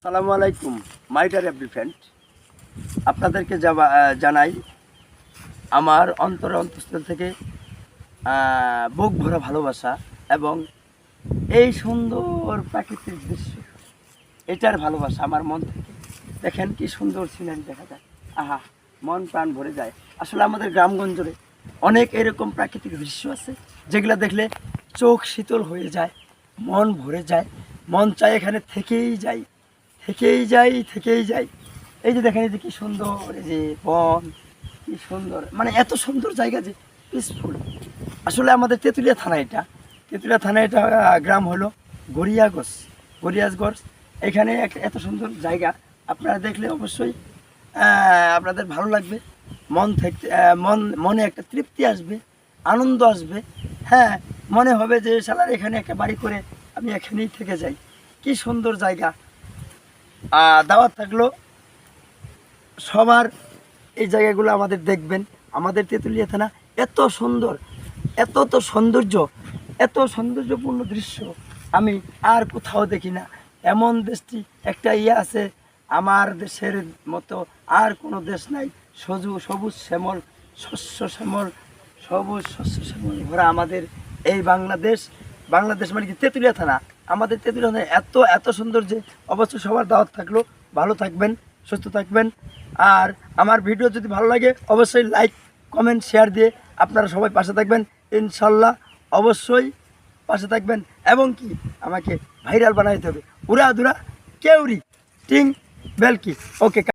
আসসালামু আলাইকুম my dear every friend, আপনাদেরকে জানাই আমার অন্তঃস্থল থেকে বুক ভরা ভালোবাসা এবং এই সুন্দর প্রাকৃতিক দৃশ্য, এটার ভালোবাসা আমার মন থেকে। দেখেন কি সুন্দর সিনারি দেখা যায়, আহা, মন প্রাণ ভরে যায়। আসলে আমাদের গ্রামগঞ্জে অনেক এরকম প্রাকৃতিক দৃশ্য আছে যেগুলো দেখলে চোখ শীতল হয়ে যায়, মন ভরে যায়, মন চায় এখানে থেকেই যাই। এই যে দেখেন, এই যে কি সুন্দর, এই যে বন, কি সুন্দর, মানে এত সুন্দর জায়গা যে পিসফুল। আসলে আমাদের তেঁতুলিয়া থানা এটা গ্রাম হলো গড়িয়াসগঞ্জ। এখানে এত সুন্দর জায়গা আপনারা দেখলে অবশ্যই আপনাদের ভালো লাগবে। মনে একটা তৃপ্তি আসবে, আনন্দ আসবে। হ্যাঁ, মনে হবে যে শালার এখানে একটা বাড়ি করে আমি এখানেই থেকে যাই। কি সুন্দর জায়গা। দাওয়াত থাকলো সবার, এই জায়গাগুলো আমাদের দেখবেন। আমাদের তেঁতুলিয়া থানা এত সুন্দর, এত সৌন্দর্যপূর্ণ দৃশ্য আমি আর কোথাও দেখি না। এমন দেশটি একটা আছে, আমার দেশের মতো আর কোনো দেশ নাই। সবুজ শ্যামল শস্য শ্যামল ভরা আমাদের এই বাংলাদেশ মানে কি তেঁতুলিয়া থানা। আমাদের তেঁতুলিয়া থানা এত সুন্দর যে অবশ্যই সবার দাওয়াত থাকলো। ভালো থাকবেন, সুস্থ থাকবেন। আর আমার ভিডিও যদি ভালো লাগে অবশ্যই লাইক, কমেন্ট, শেয়ার দিয়ে আপনারা সবাই পাশে থাকবেন। ইনশাল্লাহ অবশ্যই পাশে থাকবেন এবং কি আমাকে ভাইরাল বানাইতে হবে। উড়া দুরা কেউরি টিং বেলকি। ওকে।